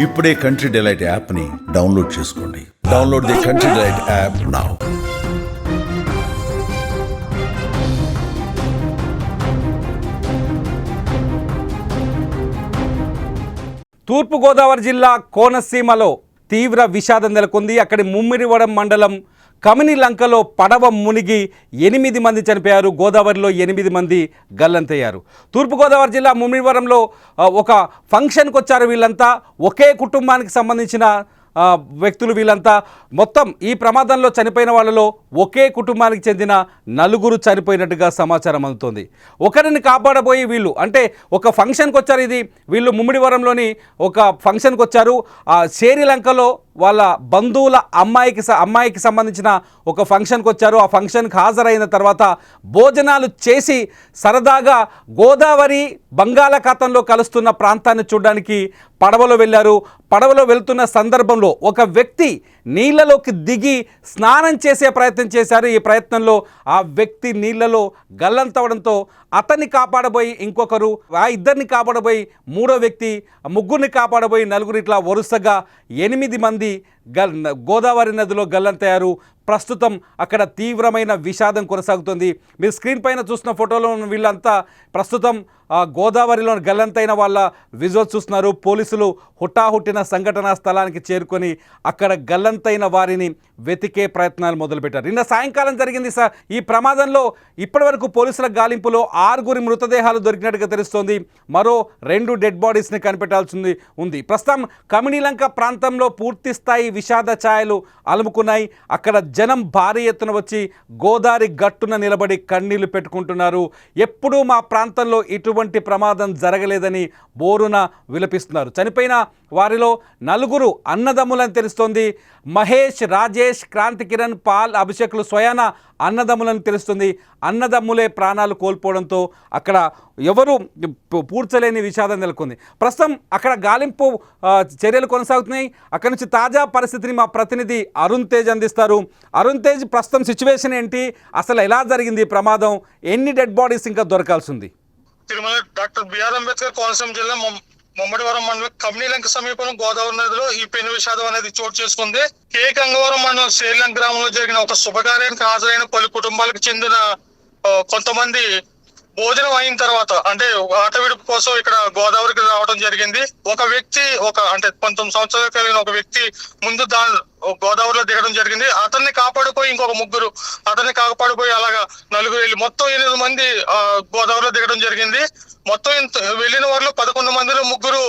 ఇప్పుడే country delight యాప్ని download చేసుకోండి. Download the country delight app now. తూర్పుగోదావరి జిల్లా కోనసీమలో తీవ్ర విషాదం నెలకొంది. అక్కడి ముమ్మిడివరం మండలం కమినిలంకలో పడవ మునిగి 8 మంది చనిపోయారు. గోదావరిలో 8 మంది గల్లంతయ్యారు. తూర్పుగోదావరి జిల్లా ముమ్మిడివరంలో ఒక ఫంక్షన్కి వచ్చారు. వీళ్ళంతా ఒకే కుటుంబానికి సంబంధించిన వ్యక్తులు. వీళ్ళంతా మొత్తం ఈ ప్రమాదంలో చనిపోయిన వాళ్ళలో ఒకే కుటుంబానికి చెందిన 4 చనిపోయినట్టుగా సమాచారం అందుతోంది. ఒకరిని కాపాడబోయి వీళ్ళు అంటే ఒక ఫంక్షన్కి వచ్చారు. ఇది వీళ్ళు ముమ్మిడివరంలోని ఒక ఫంక్షన్కి వచ్చారు. శ్రీలంకలో వాళ్ళ బంధువుల అమ్మాయికి సంబంధించిన ఒక ఫంక్షన్కి వచ్చారు. ఆ ఫంక్షన్కి హాజరైన తర్వాత భోజనాలు చేసి సరదాగా గోదావరి బంగాళాఖాతంలో కలుస్తున్న ప్రాంతాన్ని చూడడానికి పడవలో వెళ్ళారు. పడవలో వెళ్తున్న సందర్భంలో ఒక వ్యక్తి నీళ్ళలోకి దిగి స్నానం చేసే ప్రయత్నం చేశారు. ఈ ప్రయత్నంలో ఆ వ్యక్తి నీళ్ళలో గల్లంతవడంతో అతన్ని కాపాడబోయి ఇంకొకరు, ఆ ఇద్దరిని కాపాడబోయి మూడో వ్యక్తి, ముగ్గురిని కాపాడబోయి 4, ఇట్లా వరుసగా 8 మంది గోదావరి నదిలో గల్లంతయ్యారు. ప్రస్తుతం అక్కడ తీవ్రమైన విషాదం కొనసాగుతుంది. మీరు స్క్రీన్ పైన చూసిన ఫోటోలో వీళ్ళంతా ప్రస్తుతం గోదావరిలో గల్లంతైన వాళ్ళ విజువల్స్ చూస్తున్నారు. పోలీసులు హుటాహుట్టిన సంఘటనా స్థలానికి చేరుకొని అక్కడ గల్లంతైన వారిని వెతికే ప్రయత్నాలు మొదలుపెట్టారు. నిన్న సాయంకాలం జరిగింది సార్ ఈ ప్రమాదంలో. ఇప్పటివరకు పోలీసుల గాలింపులో 6 మృతదేహాలు దొరికినట్టుగా తెలుస్తోంది. మరో 2 డెడ్ బాడీస్ని కనిపెట్టాల్సింది ఉంది. ప్రస్తుతం కమినిలంక ప్రాంతంలో పూర్తి స్థాయి విషాద ఛాయలు అలుముకున్నాయి. అక్కడ జనం భారీ ఎత్తున వచ్చి గోదావరి గట్టున నిలబడి కన్నీళ్లు పెట్టుకుంటున్నారు. ఎప్పుడూ మా ప్రాంతంలో ఇటువంటి ప్రమాదం జరగలేదని బోరున విలపిస్తున్నారు. చనిపోయిన వారిలో 4 అన్నదమ్ములని తెలుస్తోంది. మహేష్, రాజేష్, క్రాంతి కిరణ్, పాల్, అభిషేక్లు స్వయాన అన్నదమ్ములని తెలుస్తుంది. అన్నదమ్ములే ప్రాణాలు కోల్పోవడంతో అక్కడ ఎవరు పూడ్చలేని విషాదం నెలకొంది. ప్రస్తుతం అక్కడ గాలింపు చర్యలు కొనసాగుతున్నాయి. అక్కడ నుంచి తాజా పరిస్థితిని మా ప్రతినిధి అరుణ్ తేజ్ అందిస్తారు. అరుణ్ తేజ్, ప్రస్తుతం సిచ్యువేషన్ ఏంటి, అసలు ఎలా జరిగింది ఈ ప్రమాదం, ఎన్ని డెడ్ బాడీస్ ఇంకా దొరకాల్సి ఉంది? తిరుమల డాక్టర్ బిఆర్ అంబేద్కర్ కోనసీమ జిల్లా ముమ్మడివరం మండలం కమినిలంక సమీపంలో గోదావరి నదిలో ఈ పెను విషాదం అనేది చోటు చేసుకుంది. కే గంగవరం మండలం శ్రీలంక గ్రామంలో జరిగిన ఒక శుభకార్యానికి హాజరైన పలు కుటుంబాలకు చెందిన కొంతమంది భోజనం అయిన తర్వాత అంటే ఆట విడుపు కోసం ఇక్కడ గోదావరికి రావడం జరిగింది. ఒక వ్యక్తి అంటే 19 సంవత్సరాలు కలిగిన ఒక వ్యక్తి ముందు గోదావరిలో దిగడం జరిగింది. అతన్ని కాపాడిపోయి ఇంకొక 3, అతన్ని కాపాడిపోయి అలాగా 4 వెళ్ళి మొత్తం 8 మంది గోదావరిలో దిగడం జరిగింది. మొత్తం వెళ్ళిన వారిలో 11 మందిలో 3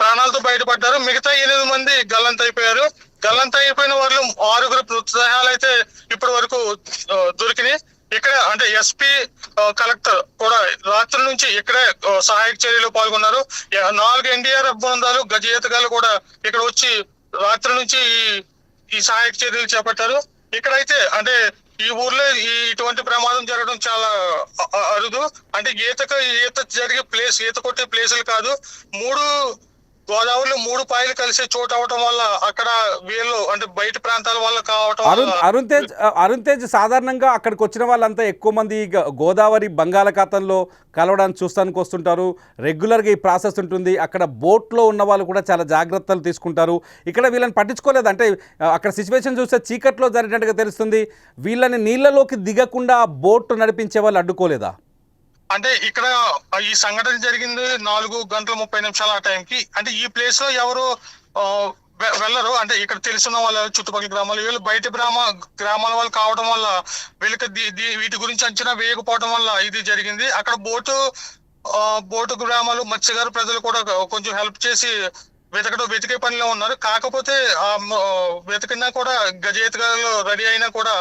ప్రాణాలతో బయటపడ్డారు. మిగతా 8 మంది గల్లంతైపోయారు. గల్లంతైపోయిన వారిలో 6 మృతదేహాలు అయితే ఇప్పటి వరకు దొరికినాయి. ఇక్కడ అంటే ఎస్పీ, కలెక్టర్ కూడా రాత్రి నుంచి ఇక్కడే సహాయక చర్యలు పాల్గొన్నారు. 4 ఎన్డీఆర్ఎఫ్ బృందాలు, గజ ఈతగాళ్ళు కూడా ఇక్కడ వచ్చి రాత్రి నుంచి ఈ సహాయక చర్యలు చేపట్టారు. ఇక్కడైతే అంటే ఈ ఊర్లో ఇటువంటి ప్రమాదం జరగడం చాలా అరుదు. అంటే ఈత జరిగే ప్లేస్, ఈత కొట్టే ప్లేసులు కాదు. 3 గోదావరిలో 3 పాయలు కలిసే చోటు అవటం వల్ల అక్కడ వీళ్ళు అంటే బయట ప్రాంతాల వల్ల కావటం. అరుణ్ తేజ్, సాధారణంగా అక్కడికి వచ్చిన వాళ్ళంతా ఎక్కువ మంది గోదావరి బంగాళాఖాతంలో కలవడానికి చూస్తానికి వస్తుంటారు. రెగ్యులర్గా ఈ ప్రాసెస్ ఉంటుంది. అక్కడ బోట్లో ఉన్న వాళ్ళు కూడా చాలా జాగ్రత్తలు తీసుకుంటారు. ఇక్కడ వీళ్ళని పట్టించుకోలేదు. అంటే అక్కడ సిచ్యువేషన్ చూస్తే చీకట్లో జరిగినట్టుగా తెలుస్తుంది. వీళ్ళని నీళ్ళలోకి దిగకుండా బోట్ నడిపించే వాళ్ళు అడ్డుకోలేదా? అంటే ఇక్కడ ఈ సంఘటన జరిగింది 4:30 ఆ టైంకి. అంటే ఈ ప్లేస్ లో ఎవరు వెళ్ళరు. అంటే ఇక్కడ తెలుసున్న వాళ్ళ చుట్టుపక్కల గ్రామాలు, వీళ్ళు బయట గ్రామాల వాళ్ళు కావడం వల్ల వీళ్ళకి వీటి గురించి అంచనా వేయకపోవడం వల్ల ఇది జరిగింది. అక్కడ బోటు గ్రామాలు, మత్స్యకారు ప్రజలు కూడా కొంచెం హెల్ప్ చేసి వెతికే పనిలో ఉన్నారు. కాకపోతే వెతికినా కూడా గజేతగాళ్ళు రెడీ అయినా కూడా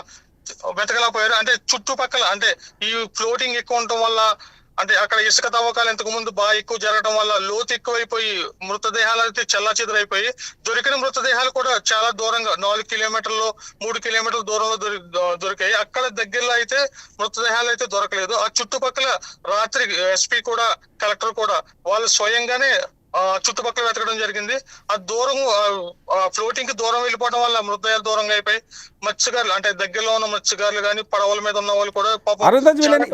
వెతకలేకపోయారు. అంటే చుట్టుపక్కల అంటే ఈ ఫ్లోటింగ్ ఎక్కువ ఉండటం వల్ల, అంటే అక్కడ ఇసుక తవ్వకాలు ఇంతకు ముందు బాగా ఎక్కువ జరగడం వల్ల లోతు ఎక్కువైపోయి మృతదేహాలు అయితే చెల్లాచెదురైపోయి దొరికిన మృతదేహాలు కూడా చాలా దూరంగా 4 కిలోమీటర్లు 3 కిలోమీటర్ల దూరంలో దొరికాయి. అక్కడ దగ్గరలో అయితే మృతదేహాలు అయితే దొరకలేదు. ఆ చుట్టుపక్కల రాత్రి ఎస్పీ కూడా, కలెక్టర్ కూడా వాళ్ళు స్వయంగానే చుట్టుపక్కల వెతకడం జరిగింది. ఆ దూరం ఫ్లోటింగ్ కి దూరం వెళ్ళిపోవడం వల్ల మృతదేహాలు దూరంగా అయిపోయి మత్స్యకారులు అంటే దగ్గరలో ఉన్న మత్స్యకారులు కానీ పడవల మీద ఉన్న వాళ్ళు కూడా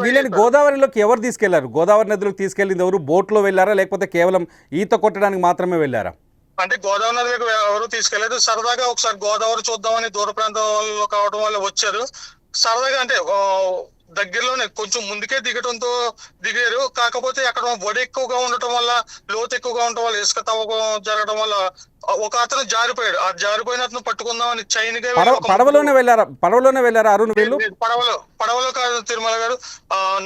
వీళ్ళని గోదావరిలోకి ఎవరు తీసుకెళ్లారు? గోదావరి నదిలోకి తీసుకెళ్ళింది ఎవరు? బోట్లో వెళ్ళారా లేకపోతే కేవలం ఈత కొట్టడానికి మాత్రమే వెళ్ళారా? అంటే గోదావరి నదికి ఎవరు తీసుకెళ్లేదు. సరదాగా ఒకసారి గోదావరి చూద్దామని దూర ప్రాంతాల్లో కావడం వల్ల వచ్చారు. సరదాగా అంటే దగ్గరలోనే కొంచెం ముందుకే దిగడంతో దిగారు. కాకపోతే అక్కడ వడి ఎక్కువగా ఉండటం వల్ల, లోతు ఎక్కువగా ఉండటం వల్ల, ఇసుక తవ్వకం జరగడం వల్ల ఒక అతను జారిపోయాడు. ఆ జారిపోయిన అతను పట్టుకుందామని చైన్గా పడవలోనే వెళ్ళారా అరుణ్ వీళ్ళు? పడవలో కాదు తిరుమల గారు,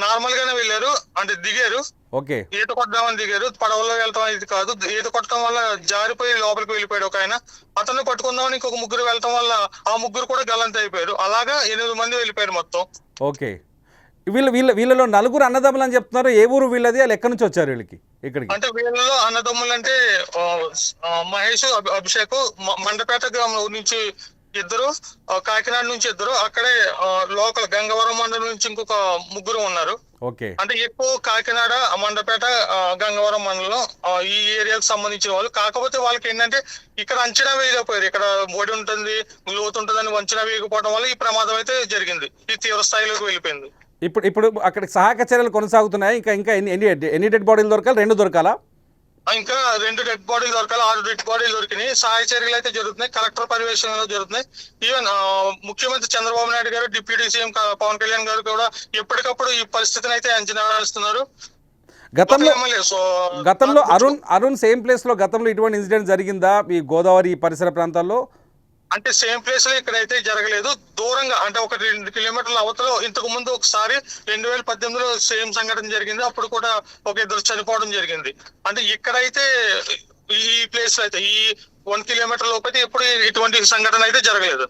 నార్మల్ గానే వెళ్ళారు. అంటే దిగారు, ఓకే, ఈత కొట్టడానికి దిగారు. పడవలో వెళ్ళటం ఇది కాదు. ఈత కొట్టడం వల్ల జారిపోయి లోపలికి వెళ్ళిపోయాడు ఒక ఆయన. అతన్ని పట్టుకుందామని ఇంకొక ముగ్గురు వెళ్ళటం వల్ల ఆ ముగ్గురు కూడా గల్లంత అయిపోయారు. అలాగా 8 మంది వెళ్ళిపోయారు మొత్తం. ఓకే, వీళ్ళలో నలుగురు అన్నదమ్ములు అని చెప్తున్నారు. ఏ ఊరు వీళ్ళది? వాళ్ళు ఎక్కడి నుంచి వచ్చారు వీళ్ళకి ఇక్కడికి? అంటే వీళ్ళలో అన్నదమ్ములు అంటే మహేష్, అభిషేక్ మండపేట గ్రామం నుంచి 2, కాకినాడ నుంచి 2, అక్కడే లోకల్ గంగవరం మండలం నుంచి ఇంకొక 3 ఉన్నారు. ఓకే, అంటే ఎక్కువ కాకినాడ, మండపేట, గంగవరం మండలం ఈ ఏరియాకు సంబంధించిన వాళ్ళు. కాకపోతే వాళ్ళకి ఏంటంటే ఇక్కడ అంచనా వేయలేకపోయారు. ఇక్కడ ఒడి ఉంటుంది, లోతు ఉంటుందని అంచనా వేయకపోవడం వల్ల ఈ ప్రమాదం అయితే జరిగింది. ఈ తీవ్ర స్థాయిలోకి వెళ్ళిపోయింది. ఇప్పుడు అక్కడ సహాయక చర్యలు కొనసాగుతున్నాయి. ఇంకా ఎన్ని డెడ్ బాడీలు దొరకాలి? 2 దొరకాలా? ఇంకా 2 డెడ్ బాడీలు దొరకాలి. 6 డెడ్ బాడీలు దొరికినాయి. సహాయ చర్యలు అయితే జరుగుతున్నాయి. కలెక్టర్ పర్యవేక్షణలో జరుగుతున్నాయి. ఈవెన్ ముఖ్యమంత్రి చంద్రబాబు నాయుడు గారు, డిప్యూటీ సీఎం పవన్ కళ్యాణ్ గారు కూడా ఎప్పటికప్పుడు ఈ పరిస్థితిని అయితే అంచనా వేస్తున్నారు. గతంలో అరుణ్ సేమ్ ప్లేస్ లో గతంలో ఇటువంటి ఇన్సిడెంట్ జరిగిందా ఈ గోదావరి పరిసర ప్రాంతాల్లో? అంటే సేమ్ ప్లేస్ లో ఇక్కడైతే జరగలేదు. దూరంగా అంటే ఒక 2 కిలోమీటర్ల అవతల ఇంతకు ముందు ఒకసారి 2018లో సేమ్ సంఘటన జరిగింది. అప్పుడు కూడా ఒక 2 చనిపోవడం జరిగింది. అంటే ఇక్కడైతే ఈ ప్లేస్ లో అయితే ఈ 1 కిలోమీటర్ లోపు అయితే ఎప్పుడు ఇటువంటి సంఘటన అయితే జరగలేదు.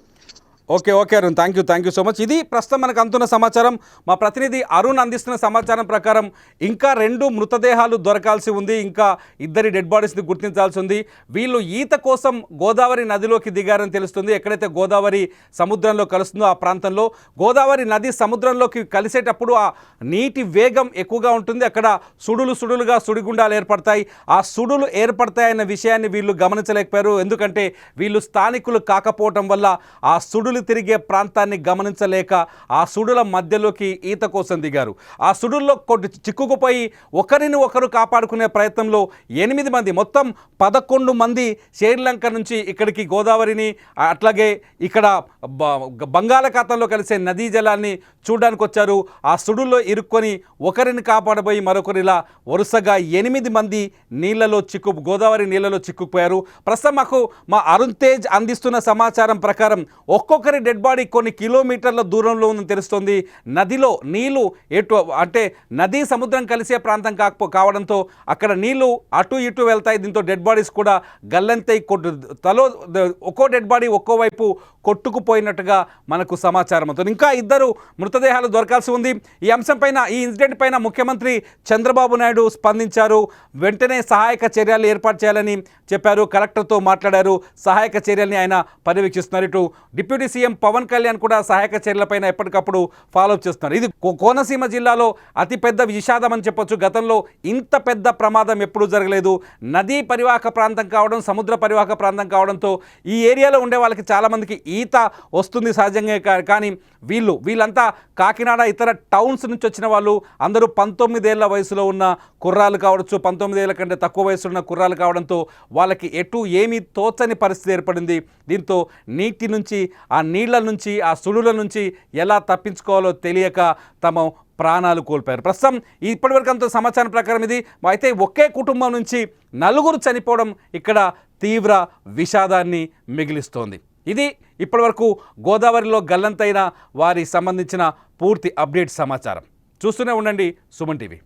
Okay Arun, thank you so much. ఇది ప్రస్తుతం మనకు అందుతున్న సమాచారం. మా ప్రతినిధి అరుణ్ అందిస్తున్న సమాచారం ప్రకారం ఇంకా 2 మృతదేహాలు దొరకాల్సి ఉంది. ఇంకా 2 డెడ్ బాడీస్ని గుర్తించాల్సి ఉంది. వీళ్ళు ఈత కోసం గోదావరి నదిలోకి దిగారని తెలుస్తుంది. ఎక్కడైతే గోదావరి సముద్రంలో కలుస్తుందో ఆ ప్రాంతంలో గోదావరి నది సముద్రంలోకి కలిసేటప్పుడు ఆ నీటి వేగం ఎక్కువగా ఉంటుంది. అక్కడ సుడులుగా సుడిగుండాలు ఏర్పడతాయి. ఆ సుడులు ఏర్పడతాయన్న విషయాన్ని వీళ్ళు గమనించలేకపోయారు. ఎందుకంటే వీళ్ళు స్థానికులు కాకపోవటం వల్ల ఆ సుడులు తిరిగే ప్రాంతాన్ని గమనించలేక ఆ సుడుల మధ్యలోకి ఈత కోసం దిగారు. ఆ సుడుల్లో చిక్కుకుపోయి ఒకరిని ఒకరు కాపాడుకునే ప్రయత్నంలో 8 మంది, మొత్తం 11 మంది శ్రీలంక నుంచి ఇక్కడికి గోదావరిని, అట్లాగే ఇక్కడ బంగాళాఖాతంలో కలిసే నదీ జలాన్ని చూడడానికి వచ్చారు. ఆ సుడుల్లో ఇరుక్కొని ఒకరిని కాపాడబోయి మరొకరిలా వరుసగా 8 మంది గోదావరి నీళ్లలో చిక్కుకుపోయారు. ప్రస్తుతం మా అరుణ్ తేజ్ అందిస్తున్న సమాచారం ప్రకారం ఒక్కొక్కరి డెడ్ బాడీ కొన్ని కిలోమీటర్ల దూరంలో ఉందని తెలుస్తోంది. నదిలో నీళ్లు అంటే నదీ సముద్రం కలిసే ప్రాంతం కావడంతో అక్కడ నీళ్లు అటు ఇటు వెళ్తాయి. దీంతో డెడ్ బాడీస్ కూడా గల్లంతై ఒక్కో డెడ్ బాడీ ఒక్కో వైపు కొట్టుకుపోయినట్టుగా మనకు సమాచారం అవుతుంది. ఇంకా 2 మృతదేహాలు దొరకాల్సి ఉంది. ఈ అంశం పైన, ఈ ఇన్సిడెంట్ పైన ముఖ్యమంత్రి చంద్రబాబు నాయుడు స్పందించారు. వెంటనే సహాయక చర్యలు ఏర్పాటు చేయాలని చెప్పారు. కలెక్టర్తో మాట్లాడారు. సహాయక చర్యల్ని ఆయన పర్యవేక్షిస్తున్నారు. ఇటు డిప్యూటీ సీఎం పవన్ కళ్యాణ్ కూడా సహాయక చర్యలపైన ఎప్పటికప్పుడు ఫాలోఅప్ చేస్తున్నారు. ఇది కోనసీమ జిల్లాలో అతిపెద్ద విషాదం అని చెప్పొచ్చు. గతంలో ఇంత పెద్ద ప్రమాదం ఎప్పుడూ జరగలేదు. నదీ పరివాహక ప్రాంతం కావడం, సముద్ర పరివాహక ప్రాంతం కావడంతో ఈ ఏరియాలో ఉండే వాళ్ళకి చాలామందికి ఈత వస్తుంది సహజంగా. కానీ వీళ్ళంతా కాకినాడ ఇతర టౌన్స్ నుంచి వచ్చిన వాళ్ళు. అందరూ 19 ఏళ్ల వయసులో ఉన్న కుర్రాలు కావచ్చు, 19 ఏళ్ల కంటే తక్కువ వయసు ఉన్న కుర్రాలు కావడంతో వాళ్ళకి ఏమీ తోచని పరిస్థితి ఏర్పడింది. దీంతో నీటి నుంచి, ఆ నీళ్ల నుంచి, ఆ సుడుల నుంచి ఎలా తప్పించుకోవాలో తెలియక తమ ప్రాణాలు కోల్పోయారు. ప్రస్తుతం ఇప్పటివరకు అంత సమాచారం ప్రకారం ఇది అయితే ఒకే కుటుంబం నుంచి 4 చనిపోవడం ఇక్కడ తీవ్ర విషాదాన్ని మిగిలిస్తోంది. ఇది ఇప్పటివరకు గోదావరిలో గల్లంతైన వారి సంబంధించిన పూర్తి అప్డేట్ సమాచారం. చూస్తూనే ఉండండి సుమన్ టీవీ.